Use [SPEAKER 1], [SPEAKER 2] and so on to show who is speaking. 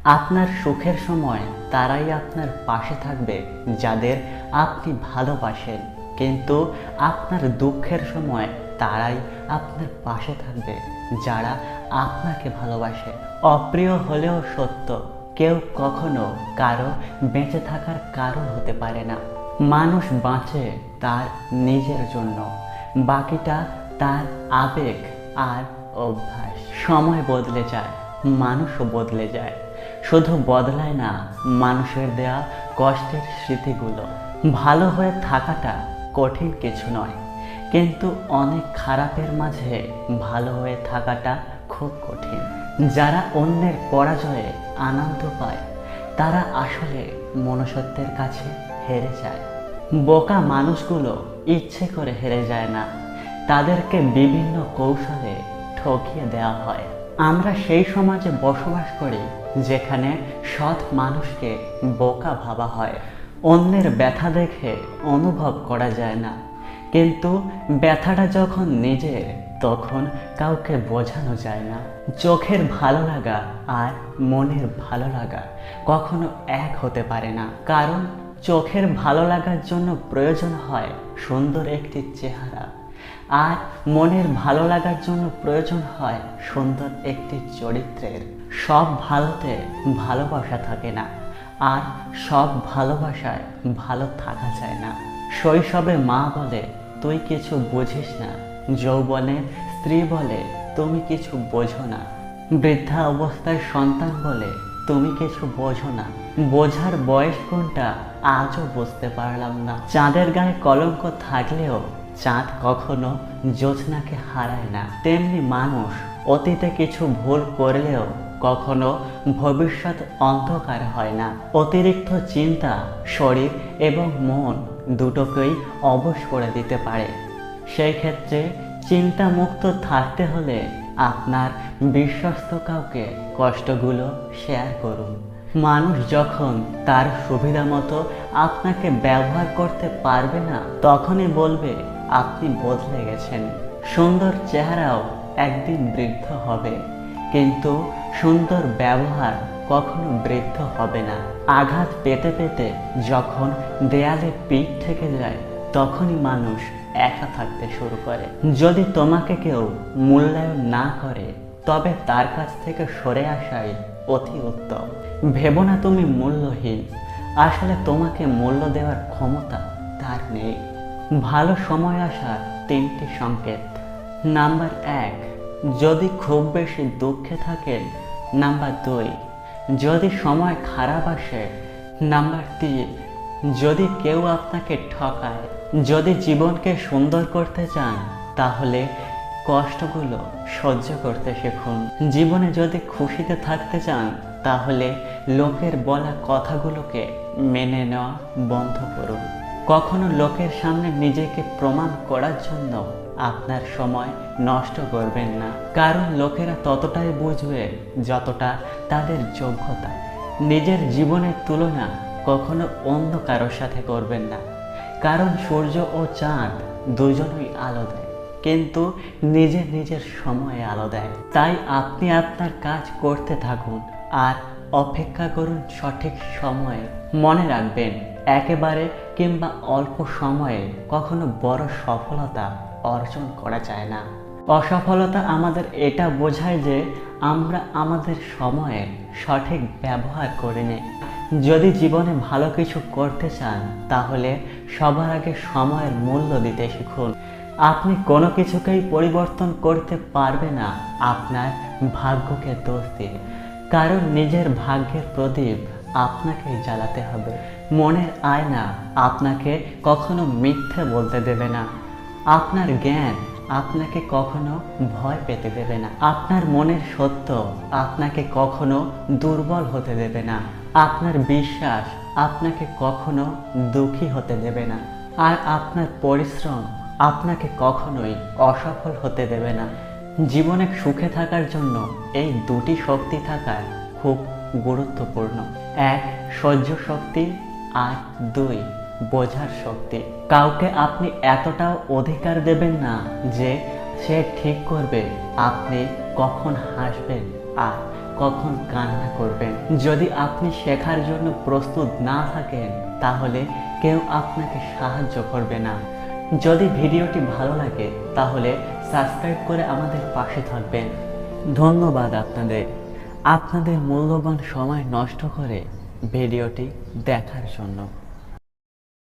[SPEAKER 1] আপনার সুখের সময় তারাই আপনার পাশে থাকবে যাদের আপনি ভালোবাসেন, কিন্তু আপনার দুঃখের সময় তারাই আপনার পাশে থাকবে যারা আপনাকে ভালোবাসে। অপ্রিয় হলেও সত্য, কেউ কখনো কারো বেঁচে থাকার কারণ হতে পারে না। মানুষ বাঁচে তার নিজের জন্য, বাকিটা তার আবেগ আর অভ্যাস। সময় বদলে যায়, মানুষও বদলে যায়, শুধু বদলায় না মানুষের দেয়া কষ্টের স্মৃতিগুলো। ভালো হয়ে থাকাটা কঠিন কিছু নয়, কিন্তু অনেক খারাপের মাঝে ভালো হয়ে থাকাটা খুব কঠিন। যারা অন্যের পরাজয়ে আনন্দ পায় তারা আসলে মনুষ্যত্বের কাছে হেরে যায়। বোকা মানুষগুলো ইচ্ছে করে হেরে যায় না, তাদেরকে বিভিন্ন কৌশলে ঠকিয়ে দেওয়া হয়। আমরা সেই সমাজে বসবাস করি যেখানে সৎ মানুষকে বোকা ভাবা হয়। অন্যের ব্যথা দেখে অনুভব করা যায় না, কিন্তু ব্যথাটা যখন নিজের তখন কাউকে বোঝানো যায় না। চোখের ভালো লাগা আর মনের ভালো লাগা কখনো এক হতে পারে না, কারণ চোখের ভালো লাগার জন্য প্রয়োজন হয় সুন্দর একটি চেহারা, আর মনের ভালো লাগার জন্য প্রয়োজন হয় সুন্দর একটি চরিত্রের। সব ভালোতে ভালোবাসা থাকে না, আর সব ভালোবাসায় ভালো থাকা যায় না। শৈশবে মা বলে তুই কিছু বুঝিস না, যৌবনে স্ত্রী বলে তুমি কিছু বোঝো না, বৃদ্ধা অবস্থায় সন্তান বলে তুমি কিছু বোঝো না। বোঝার বয়স কোনটা আজও বুঝতে পারলাম না। চাঁদের গায়ে কলঙ্ক থাকলেও চাঁদ কখনো জ্যোৎস্নাকে হারায় না, তেমনি মানুষ অতীতে কিছু ভুল করলেও কখনো ভবিষ্যৎ অন্ধকার হয় না। অতিরিক্ত চিন্তা শরীর এবং মন দুটোকেই অবশ করে দিতে পারে। সেই ক্ষেত্রে চিন্তামুক্ত থাকতে হলে আপনার বিশ্বস্ত কাউকে কষ্টগুলো শেয়ার করুন। মানুষ যখন তার সুবিধা মতো আপনাকে ব্যবহার করতে পারবে না, তখনই বলবে আপনি বদলে গেছেন। সুন্দর চেহারাও একদিন বৃদ্ধ হবে, কিন্তু সুন্দর ব্যবহার কখনো বৃদ্ধ হবে না। আঘাত পেতে পেতে যখন দেয়ালে পিঠ থেকে যায়, তখনই মানুষ একা থাকতে শুরু করে। যদি তোমাকে কেউ মূল্যায়ন না করে, তবে তার কাছ থেকে সরে আসাই অতি উত্তম। ভেবো না তুমি মূল্যহীন, আসলে তোমাকে মূল্য দেওয়ার ক্ষমতা তার নেই। ভালো সময় আসার 3টি সংকেত। নাম্বার 1, যদি খুব বেশি দুঃখে থাকেন। নাম্বার 2, যদি সময় খারাপ আসে। নাম্বার 3, যদি কেউ আপনাকে ঠকায়। যদি জীবনকে সুন্দর করতে চান, তাহলে কষ্টগুলো সহ্য করতে শিখুন। জীবনে যদি খুশিতে থাকতে চান, তাহলে লোকের বলা কথাগুলোকে মেনে নেওয়া বন্ধ করুন। কখনো লোকের সামনে নিজেকে প্রমাণ করার জন্য আপনার সময় নষ্ট করবেন না, কারণ লোকেরা ততটাই বুঝবে যতটা তাদের যোগ্যতা। নিজের জীবনের তুলনা কখনো অন্য কারোর সাথে করবেন না, কারণ সূর্য ও চাঁদ দুজনই আলো দেয়, কিন্তু নিজের নিজের সময়ে আলো দেয়। তাই আপনি আপনার কাজ করতে থাকুন আর অপেক্ষা করুন সঠিক সময়ে। মনে রাখবেন, একেবারে কিংবা অল্প সময়ে কখনো বড় সফলতা অর্জন করা যায় না। অসফলতা আমাদের এটা বোঝায় যে আমরা আমাদের সময়ের সঠিক ব্যবহার করিনি। যদি জীবনে ভালো কিছু করতে চান, তাহলে সবার আগে সময়ের মূল্য দিতে শিখুন। আপনি কোনো কিছুকেই পরিবর্তন করতে পারবে না আপনার ভাগ্যকে দোষ দিয়ে, কারণ নিজের ভাগ্যের প্রদীপ আপনাকেই জ্বালাতে হবে। মনের আয়না আপনাকে কখনো মিথ্যে বলতে দেবে না। আপনার জ্ঞান আপনাকে কখনো ভয় পেতে দেবে না। আপনার মনের সত্য আপনাকে কখনো দুর্বল হতে দেবে না। আপনার বিশ্বাস আপনাকে কখনো দুঃখী হতে দেবে না। আর আপনার পরিশ্রম আপনাকে কখনোই অসফল হতে দেবে না। জীবনে সুখে থাকার জন্য এই 2টি শক্তি থাকা খুব গুরুত্বপূর্ণ। 1, সহ্য শক্তি, আর 2, বোঝার শক্তি। কাউকে আপনি এতটাও অধিকার দেবেন না যে সে ঠিক করবে আপনি কখন হাসবেন আর কখন কান্না করবেন। যদি আপনি শেখার জন্য প্রস্তুত না থাকেন তাহলে কেউ আপনাকে সাহায্য করবে না। যদি ভিডিওটি ভালো লাগে তাহলে সাবস্ক্রাইব করে আমাদের পাশে থাকবেন। ধন্যবাদ আপনাদের মূল্যবান সময় নষ্ট করে ভিডিওটি দেখার জন্য।